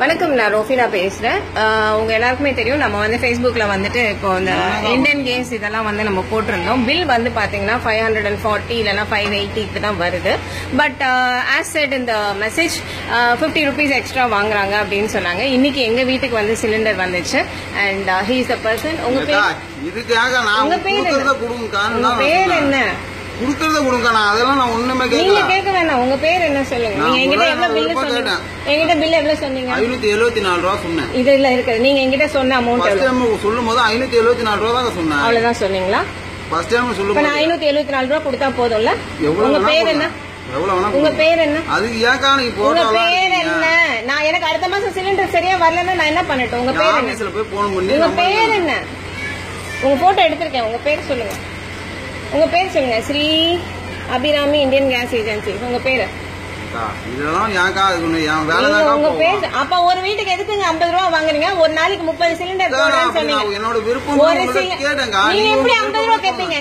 வணக்கம், நான் ரோஃபினா பேசுறேன். உங்க எல்லாருக்குமே தெரியும், நம்ம வந்து ஃபேஸ்புக்ல வந்துட்டு இப்போ இந்த இந்தியன் கேஸ் இதெல்லாம் வந்து நம்ம போட்டிருந்தோம். பில் வந்து பாத்தீங்கன்னா 540 இல்லைன்னா 580 தான் வருது. பட் ஆஸ் செட் இந்த மெசேஜ் 50 rupees எக்ஸ்ட்ரா வாங்குறாங்க அப்படின்னு சொன்னாங்க. இன்னைக்கு எங்க வீட்டுக்கு வந்து சிலிண்டர் வந்துச்சு. And he is the person. உங்க பேர் என்ன? குடுக்கறத கொடுங்க. அதெல்லாம் நான் ஒண்ணுமே கேட்கல. நீங்க கேட்க வேணாம். உங்க பேர் என்ன சொல்லுங்க. நீங்க என்கிட்ட எவ்வளவு பில் சொன்னீங்க? என்கிட்ட பில் எவ்வளவு சொன்னீங்க? 574 ரூபா சொன்னேன். இதுல இருக்கு. நீங்க என்கிட்ட சொன்ன அமௌண்ட் ஃபர்ஸ்ட் டைம் சொல்லும்போது 574 ரூபா தான் சொன்னேன். அவ்வளவுதான் சொன்னீங்களா? ஃபர்ஸ்ட் டைம் சொல்லும்போது நான் 574 ரூபா கொடுத்தா போதும்ல? உங்க பேர் என்ன? உங்க பேர் என்ன? அதுக்கு ஏக்கா நீ போறா? உங்க பேர் என்ன? நான் எனக்கு அடுத்த மாசம் சிலிண்டர் சரியா வரலன்னா நான் என்ன பண்ணட்டும்? உங்க பேர் என்ன? போய் போன் பண்ணி உங்க பேர் என்ன? உங்க போட்டோ எடுத்திருக்கேன். உங்க பேர் சொல்லுங்க. உங்க பேர் சொல்லுங்க. Shri Abirami Indian gas agency. உங்க பேரு? இதெல்லாம் யாக்கா என் வேலை தான். உங்க பேர் அப்ப ஒரு வீட்டுக்கு எதுக்குங்க 50 ரூபா வாங்குறீங்க? ஒரு நாளைக்கு 30 சிலிண்டர் போடுறேன்னு சொன்னீங்க. என்னோட விருப்பம். நீங்க எப்படி 50 ரூபா கேட்பீங்க?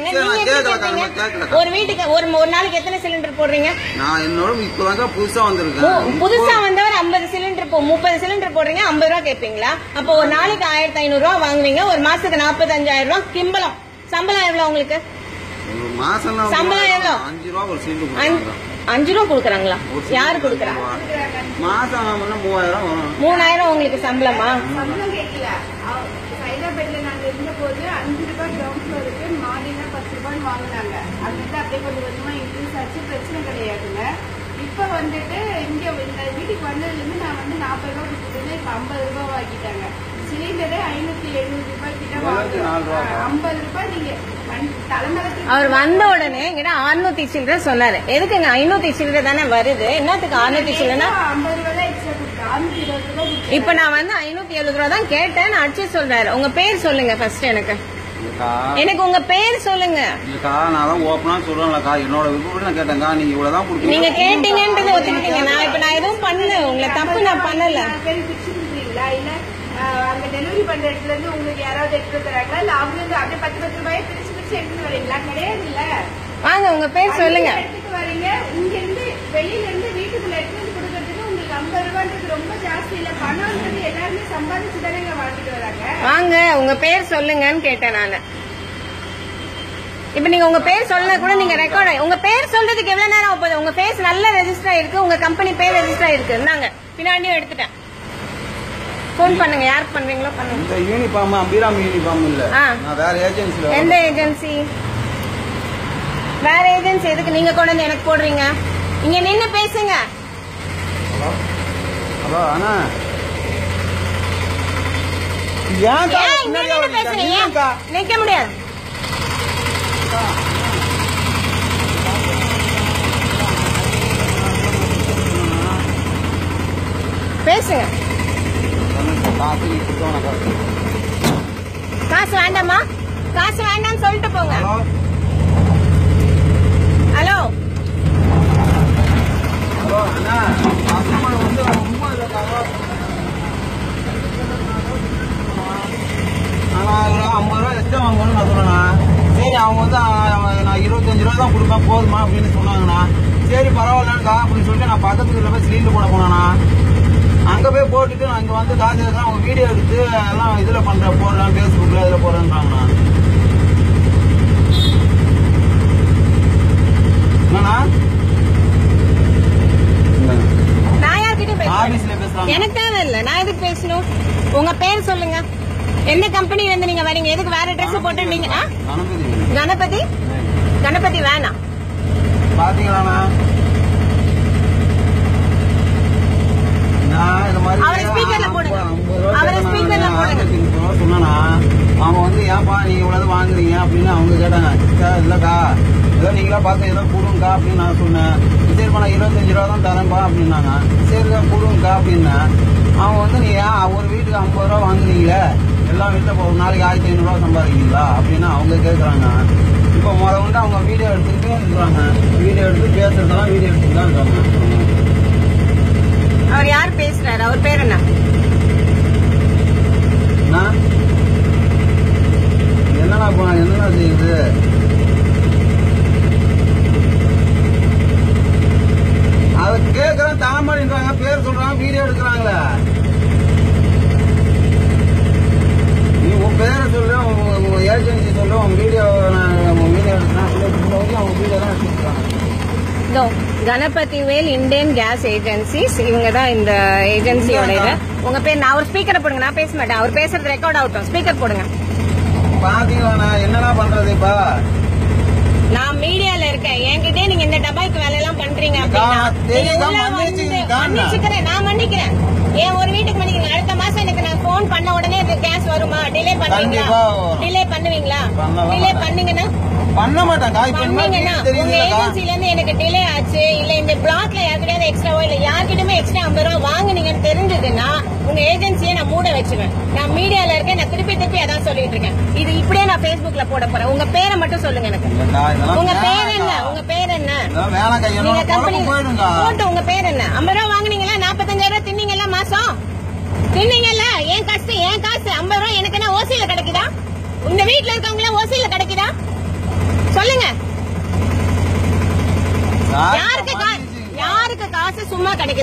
ஒரு வீட்டுக்கு ஒரு நாளைக்கு எத்தனை சிலிண்டர் போடுறீங்க? நான் என்னோட இப்பதாங்க புதுசா வந்திருக்கேன். புதுசா வந்தவர் 50 சிலிண்டர் 30 சிலிண்டர் போடுறீங்க, 50 ரூபா கேட்பீங்களா? அப்ப ஒரு நாளைக்கு 1500 ரூபா வாங்குவீங்க. ஒரு மாசத்துக்கு 45,000 ரூபா கிம்பளம். சம்பளம் எவ்வளவு உங்களுக்கு? சம்பளம் எவ்வளவு? 5 ரூபா ஒரு சிலிண்டர். 5 ரூபா கொடுக்குறாங்களா? யாரு கொடுக்குறா? மாசம் 3000 உங்களுக்கு சம்பளமா? சம்பளம் கேட்கல. ஹைதராபாத்ல நாங்க இருந்த போது 5 ரூபாய் கிரவுண்ட் ஃப்ளோருக்கு மாடினா 10 ரூபாய் வாங்கினாங்க. அது வந்து அப்படியே கொஞ்சம் கொஞ்சமா இன்க்ரீஸ் ஆச்சு. பிரச்சனை கிடையாதுங்க. இப்ப வந்துட்டு இங்க இந்த வீட்டுக்கு வந்ததுல இருந்து நான் வந்து 40 ரூபாய் கொடுத்துட்டு இப்ப 50 ரூபாய் வாங்கிட்டாங்க. சிலிண்டரே 570 ரூபாய் கிட்ட வாங்குறோம். 50 ரூபாய் நீங்க அவர் வந்த உடனே 600 சில்லற சொன்னாரு. எதுக்குங்க 500 சில்லற தானே வருது? என்னத்துக்கு 600 சில்லறனா? இப்ப நான் வந்து 570 ரூபா தான் கேட்டேன். அடிச்சு சொல்றாரு. உங்க பேர் சொல்லுங்க ஃபர்ஸ்ட். எனக்கு உங்க பேர் சொல்லுங்க. நான் ஓப்பனா சொல்றேன்லக்கா, என்னோட விருப்பப்படி நான் கேட்டேங்க. நீங்க இவ்வளவுதான் கொடுத்தீங்க. நீங்க கேட்டீங்கன்றது ஒத்துக்கிட்டீங்க. நான் எதுவும் பண்ணல. உங்களை தப்பு நான் பண்ணல. இல்ல அங்க டெலிவரி பண்ற இடத்துல இருந்து உங்களுக்கு யாராவது எடுத்து தராங்களா? இல்ல அவங்க வந்து அப்படியே 10 ரூபாய் பிரிச்சு பிரிச்சு எடுத்துட்டு வரீங்களா? கிடையாது. இல்ல வாங்க, உங்க பேர் சொல்லுங்க. எடுத்துட்டு வரீங்க. இங்க இருந்து வெளியில இருந்து வீட்டுக்குள்ள எடுத்து கொடுக்கறதுக்கு உங்களுக்கு 50 ரூபான்றது ரொம்ப ஜாஸ்தி. இல்ல பணம்ன்றது எல்லாருமே சம்பாதிச்சு தானே வாங்கிட்டு வராங்க. வாங்க, உங்க பேர் சொல்லுங்கன்னு கேட்டேன் நானு. இப்ப நீங்க உங்க பேர் சொல்ல கூட நீங்க ரெக்கார்ட். உங்க பேர் சொல்றதுக்கு எவ்வளவு நேரம் ஆகுது? உங்க பேர் நல்ல ரெஜிஸ்டர் ஆயிருக்கு. உங்க கம்பெனி பேர் ரெஜிஸ்டர் ஆயிருக்கு. இருந்தாங்க பின்னாடியும் எடுத்துட்டேன். போன் பண்ணுங்க. யாருக்கு பண்றீங்களோ பண்ணுங்க. இந்த யூனிஃபார்ம் அபிராமி யூனிஃபார்ம் இல்ல. நான் வேற ஏஜென்சில. எந்த ஏஜென்சி? வேற ஏஜென்சி எதுக்கு நீங்க கொண்டு வந்து எனக்கு போடுறீங்க? இங்க நின்னு பேசுங்க. ஹலோ அண்ணா, ஏன் பேசுறீங்க? நிக்க முடியாது. பேசுங்க. காசு வேண்டாமா? காசு வேண்டாம்னு சொல்லிட்டு போங்க. ஹலோ அண்ணா, வந்து ரொம்ப ஆனா 50 ரூபா எக்ஸ்ட்ரா வாங்கணும்னு நான் சொன்னேண்ணா. சரி, அவங்க வந்து நான் 25 ரூபா தான் கொடுப்பேன் போதுமா அப்படின்னு சொன்னாங்கண்ணா. சரி பரவாயில்லக்கா அப்படின்னு சொல்லிட்டு நான் பக்கத்துல போய் சிலிண்டர் போட போனேண்ணா. அங்க போய் போட்டுட்டு நான் இங்க வந்து காசு எடுத்து அவங்க வீடியோ எடுத்து எல்லாம் இதுல பண்றேன், போடுறேன், பேஸ்புக்ல இதுல போடுறேன்றாங்கண்ணா. என்னண்ணா? நான் யார்கிட்ட பேசுறேன்? எனக்கு தேவை இல்ல. நான் எதுக்கு பேசணும்? உங்க பேர் சொல்லுங்க. எந்த கம்பெனில இருந்து நீங்க வரீங்க? எதுக்கு வேற ட்ரெஸ் போட்டுட்டீங்க? கணபதி. கணபதி வேணாம். பாத்தீங்களாண்ணா, அவரை ஸ்பீக்கர்ல போடுங்க. அவரை ஸ்பீக்கர்ல போடுங்க. சொன்னா அவங்க வந்து ஏன்பா நீ இவ்வளவு வாங்குறீங்க அப்படின்னு அவங்க கேட்டாங்க. இல்லக்கா ஏதோ நீங்களா பார்த்து ஏதோ கொடுங்கக்கா அப்படின்னு நான் சொன்னேன். சரிப்பா நான் 25 ரூபா தான் தரேன்ப்பா அப்படின்னாங்க. சரிதான் கொடுங்கக்கா அப்படின்னேன். அவங்க வந்து நீ ஏன் ஒரு வீட்டுக்கு 50 ரூபா வாங்குறீங்களே, எல்லா வீட்டில் ஒரு நாளைக்கு 1500 ரூபா சம்பாதிக்கிறீங்களா அப்படின்னு அவங்க கேட்குறாங்க. இப்போ வந்து அவங்க வீடியோ எடுத்துக்கிட்டு இருக்கிறாங்க. வீடியோ எடுத்து பேசுறதெல்லாம் வீடியோ எடுத்துட்டு தான் இருக்காங்க. அவர் யார் பேசுறாரு? அவர் பேர் என்ன? என்னன்னா செய்யுது? அதை கேட்கறேன் தாமடின்றாங்க, பேர் சொல்றாங்க, வீடியோ எடுக்கிறாங்களே. ஏஜென்சி சொல்லு உங்க வீடியோ எடுத்துனா அவங்க வீடியோ தான் எடுத்துருக்காங்க. கணபதிவேல் இந்தியன் கேஸ் ஏஜென்சிஸ், இவங்க தான் இந்த ஏஜென்சியோட இது. உங்க பேர் நான் ஒரு ஸ்பீக்கரை போடுங்க, நான் பேச மாட்டேன், அவர் பேசுறது ரெக்கார்ட் ஆகட்டும். ஸ்பீக்கர் போடுங்க. பாத்தீங்களா என்னடா பண்றது இப்ப? நான் மீடியால இருக்கேன், என்கிட்டே நீங்க இந்த டபாய்க்கு வேலை எல்லாம் பண்றீங்க அப்படின்னா நான் மன்னிக்கிறேன். ஏன் ஒரு வீட்டுக்கு மன்னிக்கிறேன். அடுத்த மாசம் எனக்கு நான் போன் பண்ண உடனே கேஸ் வருமா? டிலே பண்ணுவீங்களா? டிலே பண்ணுவீங்களா? டிலே பண்ணீங்கன்னா பண்ண மாட்டாங்க. உங்க ஏஜென்சில இருந்து எனக்கு டிலே ஆச்சு, இல்ல இந்த பிளாக்ல யாருக்கிட்டயாவது எக்ஸ்ட்ராவோ இல்ல யார்கிட்டயுமே எக்ஸ்ட்ரா 50 ரூபா வாங்குனீங்கன்னு தெரிஞ்சதுன்னா உங்க ஏஜென்சியை நான் மூட வச்சுவேன். நான் மீடியால இருக்கேன், நான் திருப்பி அதான் சொல்லிட்டு இருக்கேன். இது இப்படியே நான் Facebookல போட போறேன். உங்க பேரை மட்டும் சொல்லுங்க எனக்கு. உங்க பேர் என்ன? உங்க பேர் என்ன? நீங்க கம்பெனி போட்டு உங்க பேர் என்ன? 50 ரூபா வாங்குனீங்களா? 45,000 தின்னீங்கல்ல மாசம்? தின்னீங்கல்ல? ஏன் காசு 50 ரூபா எனக்கு என்ன ஓசியில கிடைக்குதா? உங்க வீட்டுல இருக்கவங்க ஓசியில கிடைக்குதா? சொல்லுங்க. யாருக்கு காசு சும்மா கிடைக்குது?